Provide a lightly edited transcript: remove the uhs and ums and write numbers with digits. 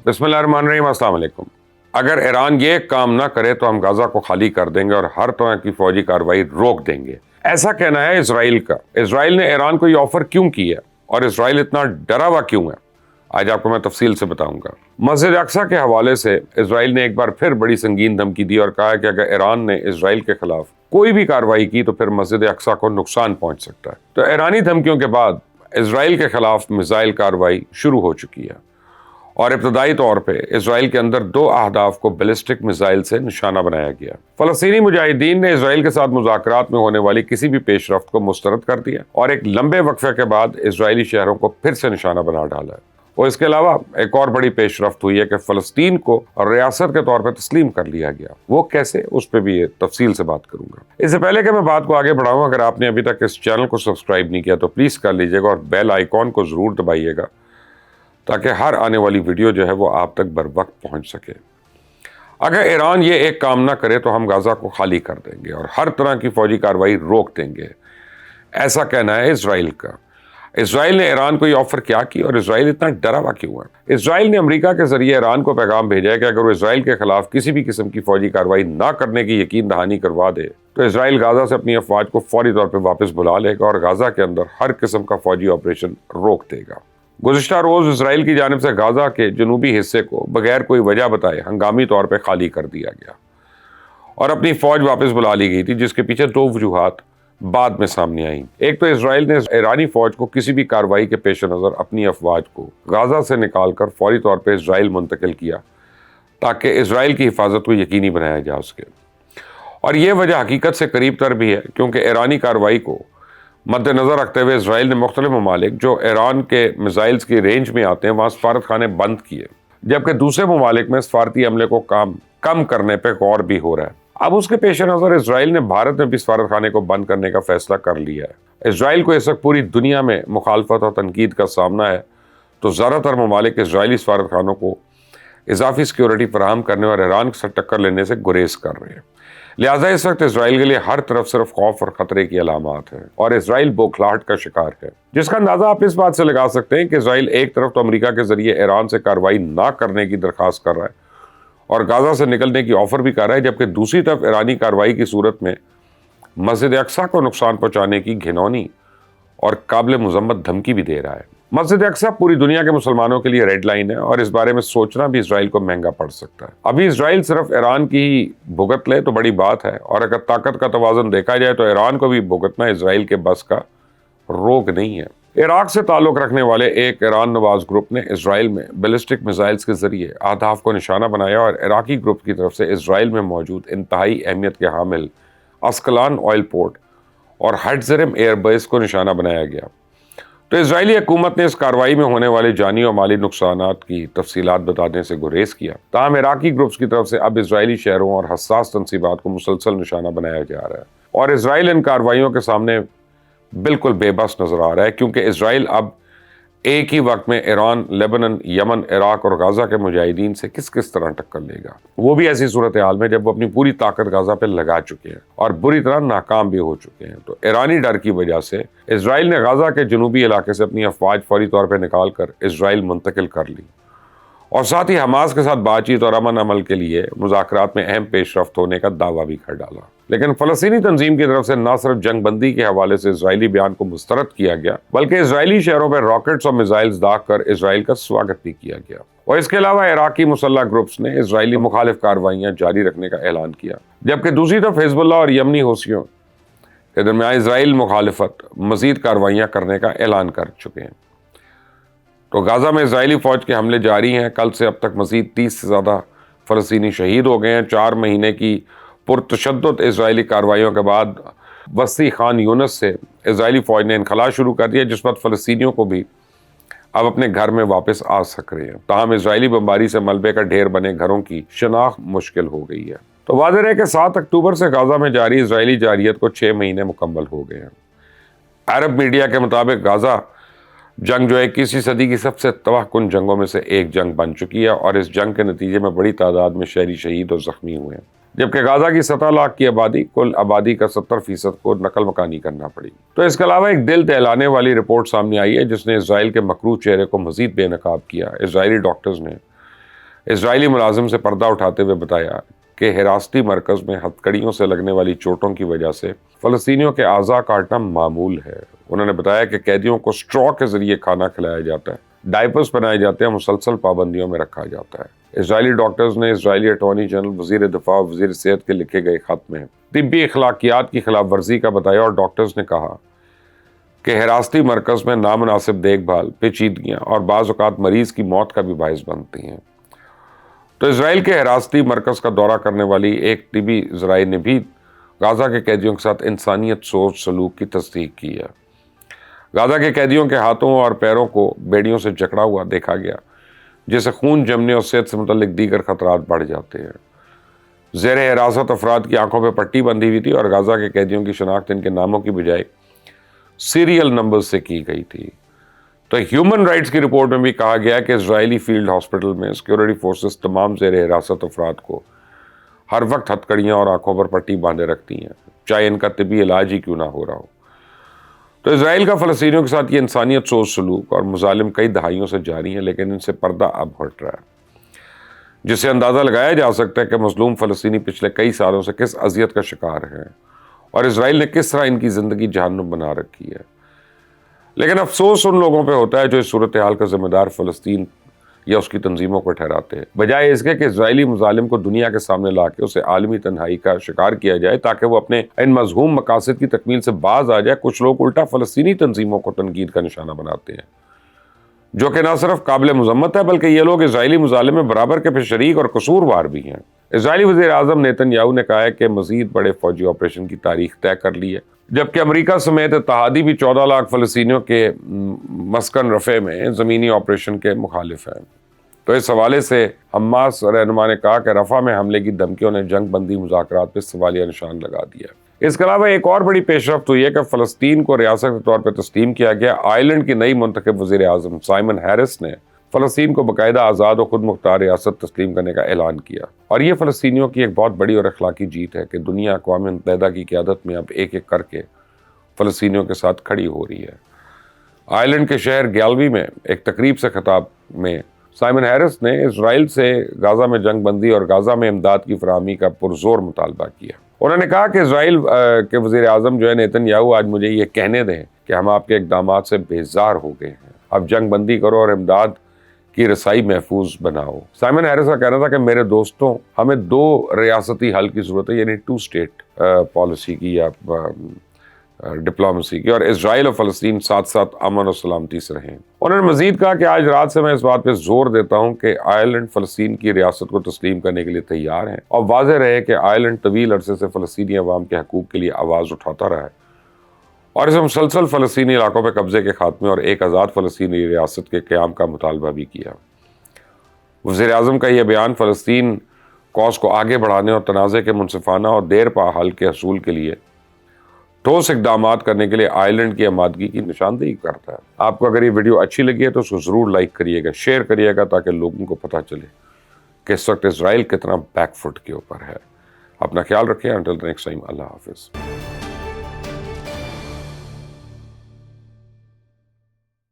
बिस्मिल्लाहिर्रहमानिर्रहीम, अस्सलाम वालेकुम। अगर ईरान ये काम ना करे तो हम गाजा को खाली कर देंगे और हर तरह की फौजी कार्रवाई रोक देंगे, ऐसा कहना है इसराइल का। इसराइल ने ईरान को ये ऑफर क्यों किया और इसराइल इतना डरा हुआ क्यों है, आज आपको मैं तफसील से बताऊंगा। मस्जिद अक्सा के हवाले से इसराइल ने एक बार फिर बड़ी संगीन धमकी दी और कहा कि अगर ईरान ने इसराइल के खिलाफ कोई भी कार्रवाई की तो फिर मस्जिद अक्सा को नुकसान पहुंच सकता है। तो ईरानी धमकियों के बाद इसराइल के खिलाफ मिसाइल कार्रवाई शुरू हो चुकी है और इब्तदाई तौर पे इसराइल के अंदर 2 अहदाफ को बैलिस्टिक मिसाइल से निशाना बनाया गया। फलस्तीनी मुजाहिदीन ने इसराइल के साथ मुज़ाकरात में होने वाली किसी भी पेशरफ्त को मुस्तरद कर दिया और एक लंबे वक्फे के बाद इसराइली शहरों को फिर से निशाना बना डाला है। और इसके अलावा एक और बड़ी पेशरफ्त हुई है कि फ़लस्तीन को रियासत के तौर पर तस्लीम कर लिया गया। वो कैसे, उस पर भी तफसील से बात करूंगा। इससे पहले कि मैं बात को आगे बढ़ाऊं, अगर आपने अभी तक इस चैनल को सब्सक्राइब नहीं किया तो प्लीज़ कर लीजिएगा और बेल आइकॉन को ज़रूर दबाइएगा ताकि हर आने वाली वीडियो जो है वो आप तक बर वक्त पहुँच सके। अगर ईरान ये एक काम ना करे तो हम गाज़ा को खाली कर देंगे और हर तरह की फौजी कार्रवाई रोक देंगे, ऐसा कहना है इसराइल का। इसराइल ने ईरान को ये ऑफर क्या की और इसराइल इतना डरा हुआ क्यों है। इसराइल ने अमेरिका के जरिए ईरान को पैगाम भेजा है कि अगर वो इसराइल के खिलाफ किसी भी किस्म की फौजी कार्रवाई ना करने की यकीन दहानी करवा दे तो इसराइल गाजा से अपनी अफवाज को फौरी तौर पर वापस बुला लेगा और गाजा के अंदर हर किस्म का फौजी ऑपरेशन रोक देगा। गुज़िश्ता रोज इसराइल की जानिब से गाजा के जनूबी हिस्से को बगैर कोई वजह बताए हंगामी तौर पर खाली कर दिया गया और अपनी फौज वापस बुला ली गई थी, जिसके पीछे 2 वजूहात बाद में सामने आई। एक तो इसराइल ने ईरानी फौज को किसी भी कार्रवाई के पेश नज़र अपनी अफवाज को गाजा से निकालकर फौरी तौर पर इसराइल मुंतकिल किया ताकि इसराइल की हिफाजत को यकीनी बनाया जा सके। और ये वजह हकीकत से करीब तर भी है क्योंकि ईरानी कार्रवाई को मद्देनज़र रखते हुए इसराइल ने मुख्तलिफ ममालिक जो ईरान के मिसाइल्स की रेंज में आते हैं वहाँ सफारत खाने बंद किए, जबकि दूसरे ममालिक में सफारती अमले को कम करने पर गौर भी हो रहा है। अब उसके पेश नज़र इसराइल ने भारत में भी सफारत खाने को बंद करने का फैसला कर लिया है। इसराइल को इस वक्त पूरी दुनिया में मुखालफत और तनकीद का सामना है, तो ज़्यादातर ममालिक इसराइली सफारत खानों को इजाफी सिक्योरिटी फराहम करने और ईरान से टक्कर लेने से गुरेज कर रहे हैं। लिहाजा इस वक्त इसराइल के लिए हर तरफ सिर्फ खौफ और खतरे की अलामात है और इसराइल बौखलाहट का शिकार है, जिसका अंदाजा आप इस बात से लगा सकते हैं कि इसराइल एक तरफ तो अमेरिका के जरिए ईरान से कार्रवाई ना करने की दरख्वास्त कर रहा है और गाजा से निकलने की ऑफर भी कर रहा है, जबकि दूसरी तरफ ईरानी कार्रवाई की सूरत में मस्जिद अक्सा को नुकसान पहुंचाने की घिनौनी और काबिल मुजम्मत धमकी भी दे रहा है। मस्जिद अक्सा पूरी दुनिया के मुसलमानों के लिए रेड लाइन है और इस बारे में सोचना भी इसराइल को महंगा पड़ सकता है। अभी इसराइल सिर्फ ईरान की ही भुगत ले तो बड़ी बात है और अगर ताकत का तवाज़ुन देखा जाए तो ईरान को भी भुगतना इसराइल के बस का रोग नहीं है। इराक से ताल्लुक़ रखने वाले एक ईरान नवाज ग्रुप ने इसराइल में बैलिस्टिक मिसाइल्स के जरिए अहदाफ को निशाना बनाया और इराकी ग्रुप की तरफ से इसराइल में मौजूद इंतहाई अहमियत के हामिल अस्कलान ऑयल पोर्ट और हटजरम एयरबेस को निशाना बनाया गया। तो इजरायली हुकूमत ने इस कार्रवाई में होने वाले जानी और माली नुकसानात की तफसीलात बताने से गुरेज किया। ताहम इराकी ग्रुप्स की तरफ से अब इजरायली शहरों और हसास तनसीबात को मुसलसल निशाना बनाया जा रहा है और इसराइल इन कार्रवाइयों के सामने बिल्कुल बेबस नजर आ रहा है, क्योंकि इसराइल अब एक ही वक्त में ईरान, लेबनान, यमन, इराक और गाजा के मुजाहिदीन से किस किस तरह टक्कर लेगा, वो भी ऐसी सूरत हाल में जब वो अपनी पूरी ताकत गाजा पे लगा चुके हैं और बुरी तरह नाकाम भी हो चुके हैं। तो ईरानी डर की वजह से इसराइल ने गाजा के जनूबी इलाके से अपनी अफवाज फौरी तौर पर निकाल कर इसराइल मुंतकिल कर ली और साथ ही हमास के साथ बातचीत और अमन अमल के लिए मुज़ाकरात में अहम पेशरफ्त होने का दावा भी कर डाला। लेकिन फ़लस्तीनी तंजीम की तरफ से न सिर्फ जंग बंदी के हवाले से इसराइली बयान को मुस्तरद किया गया, बल्कि इसराइली शहरों पर रॉकेट्स और मिसाइल्स दाग कर इसराइल का स्वागत भी किया गया। और इसके अलावा इराकी मुसल्लह ग्रुप्स ने इसराइली मुखालिफ कार्रवाइयाँ जारी रखने का ऐलान किया, जबकि दूसरी तरफ हिजबुल्लाह और यमनी हौसियों के दरमियान इसराइल मुखालिफत मज़ीद कार्रवाइयाँ करने का ऐलान कर चुके हैं। तो गाजा में इसराइली फ़ौज के हमले जारी हैं। कल से अब तक मज़ीद 30 से ज़्यादा फ़लस्तीनी शहीद हो गए हैं। 4 महीने की पुरतशद्दुद इसराइली कार्रवाइयों के बाद वसी खान यूनिस से इसराइली फ़ौज ने इनखला शुरू कर दिया, जिस पर फ़लस्तीनियों को भी अब अपने घर में वापस आ सक रहे हैं। ताहम इसराइली बमबारी से मलबे का ढेर बने घरों की शनाख्त मुश्किल हो गई है। तो वाज़ेह है कि 7 अक्टूबर से गाजा में जारी इसराइली जारियत को 6 महीने मुकम्मल हो गए हैं। अरब मीडिया के मुताबिक गाजा जंग जो है 21वीं सदी की सबसे तबाहकुन जंगों में से एक जंग बन चुकी है और इस जंग के नतीजे में बड़ी तादाद में शहरी शहीद और ज़ख्मी हुए हैं, जबकि गाजा की 17 लाख की आबादी कुल आबादी का 70% को नकल मकानी करना पड़ी। तो इसके अलावा एक दिल दहलाने वाली रिपोर्ट सामने आई है जिसने इसराइल के मकरूह चेहरे को मजीद बेनकाब किया। इसराइली डॉक्टर्स ने اسرائیلی ملازم سے پردہ اٹھاتے ہوئے بتایا کہ حراستی مرکز میں ہتھکڑیوں سے لگنے والی چوٹوں کی وجہ سے فلسطینیوں کے اعضاء کاٹنا معمول ہے۔ انہوں نے بتایا کہ قیدیوں کو اسٹرا کے ذریعے کھانا کھلایا جاتا ہے، ڈائپرز پہنائے جاتے ہیں، مسلسل پابندیوں میں رکھا جاتا ہے۔ اسرائیلی ڈاکٹرز نے اسرائیلی اٹارنی جنرل، وزیر دفاع اور وزیر صحت کے لکھے گئے خط میں طبی اخلاقیات کی خلاف ورزی کا بتایا، اور ڈاکٹرز نے کہا کہ حراستی مرکز میں نامناسب دیکھ بھال، پیچیدگیاں اور بعض اوقات مریض کی موت کا بھی باعث بنتی ہیں۔ تو اسرائیل کے حراستی مرکز کا دورہ کرنے والی ایک طبی ذرائع نے بھی غزہ کے قیدیوں کے ساتھ انسانیت سوچ سلوک کی تصدیق کی ہے۔ غزہ کے قیدیوں کے ہاتھوں اور پیروں کو بیڑیوں سے جکڑا ہوا دیکھا گیا، جس سے خون جمنے اور صحت سے متعلق دیگر خطرات بڑھ جاتے ہیں۔ زیر حراست افراد کی آنکھوں پہ پٹی بندھی ہوئی تھی اور غزہ کے قیدیوں کی شناخت ان کے ناموں کی بجائے سیریل نمبر سے کی گئی تھی۔ تو ہیومن رائٹس کی رپورٹ میں بھی کہا گیا کہ اسرائیلی فیلڈ ہاسپٹل میں سیکیورٹی فورسز تمام زیر حراست افراد کو ہر وقت ہتھکڑیاں اور آنکھوں پر پٹی باندھے رکھتی ہیں، چاہے ان کا طبی علاج ہی کیوں نہ ہو رہا ہو۔ تو اسرائیل کا فلسطینیوں کے ساتھ یہ انسانیت سوچ سلوک اور مظالم کئی دہائیوں سے جاری ہیں، لیکن ان سے پردہ اب ہٹ رہا ہے، جس سے اندازہ لگایا جا سکتا ہے کہ مظلوم فلسطینی پچھلے کئی سالوں سے کس اذیت کا شکار ہیں اور اسرائیل نے کس طرح ان کی زندگی جہنم بنا رکھی ہے۔ لیکن افسوس ان لوگوں پہ ہوتا ہے جو اس صورتحال کا ذمہ دار فلسطین یا اس کی تنظیموں کو ٹھہراتے ہیں، بجائے اس کے کہ اسرائیلی مظالم کو دنیا کے سامنے لا کے اسے عالمی تنہائی کا شکار کیا جائے تاکہ وہ اپنے ان مذموم مقاصد کی تکمیل سے باز آ جائے۔ کچھ لوگ الٹا فلسطینی تنظیموں کو تنقید کا نشانہ بناتے ہیں، جو کہ نہ صرف قابل مذمت ہے بلکہ یہ لوگ اسرائیلی مظالم میں برابر کے شریک اور قصوروار بھی ہیں۔ اسرائیلی وزیر اعظم نیتن یاہو نے کہا ہے کہ مزید بڑے فوجی آپریشن کی تاریخ طے کر لی ہے، جبکہ امریکہ سمیت اتحادی بھی 14 لاکھ فلسطینیوں کے مسکن رفع میں زمینی آپریشن کے مخالف ہیں۔ تو اس حوالے سے حماس رہنما نے کہا کہ رفح میں حملے کی دھمکیوں نے جنگ بندی مذاکرات پہ سوالیہ نشان لگا دیا۔ اس کے علاوہ ایک اور بڑی پیش رفت ہوئی ہے کہ فلسطین کو ریاست کے طور پہ تسلیم کیا گیا۔ آئرلینڈ کی نئی منتخب وزیر اعظم سائمن ہیرس نے فلسطین کو باقاعدہ آزاد و خود مختار ریاست تسلیم کرنے کا اعلان کیا، اور یہ فلسطینیوں کی ایک بہت بڑی اور اخلاقی جیت ہے کہ دنیا اقوام متحدہ کی قیادت میں اب ایک ایک کر کے فلسطینیوں کے ساتھ کھڑی ہو رہی ہے۔ آئرلینڈ کے شہر گیلوی میں ایک تقریب سے خطاب میں سائمن ہیرس نے اسرائیل سے غزہ میں جنگ بندی اور غزہ میں امداد کی فراہمی کا پرزور مطالبہ کیا۔ انہوں نے کہا کہ اسرائیل کے وزیر اعظم جو ہے نیتن یاہو، آج مجھے یہ کہنے دیں کہ ہم آپ کے اقدامات سے بیزار ہو گئے ہیں، اب جنگ بندی کرو اور امداد کی رسائی محفوظ بناؤ۔ سائمن ہیرس کا کہنا تھا کہ میرے دوستوں، ہمیں 2 ریاستی حل کی ضرورت ہے، یعنی 2 اسٹیٹ پالیسی کی یا ڈپلومیسی کی، اور اسرائیل اور فلسطین ساتھ ساتھ امن و سلامتی سے رہیں۔ انہوں نے مزید کہا کہ آج رات سے میں اس بات پہ زور دیتا ہوں کہ آئرلینڈ فلسطین کی ریاست کو تسلیم کرنے کے لیے تیار ہیں، اور واضح رہے کہ آئرلینڈ طویل عرصے سے فلسطینی عوام کے حقوق کے لیے آواز اٹھاتا رہا ہے، اور اسے مسلسل فلسطینی علاقوں پہ قبضے کے خاتمے اور ایک آزاد فلسطینی ریاست کے قیام کا مطالبہ بھی کیا۔ وزیر اعظم کا یہ بیان فلسطین کاز کو آگے بڑھانے اور تنازع کے منصفانہ اور دیر پا حل کے حصول کے لیے ٹھوس اقدامات کرنے کے لیے آئرلینڈ کی آمادگی کی نشاندہی کرتا ہے۔ آپ کو اگر یہ ویڈیو اچھی لگی ہے تو اس کو ضرور لائک کریے گا، شیئر کریے گا، تاکہ لوگوں کو پتہ چلے کہ اس وقت اسرائیل کتنا بیک فٹ کے اوپر ہے۔ اپنا خیال رکھیں، انٹل نیکسٹ ٹائم، اللہ حافظ۔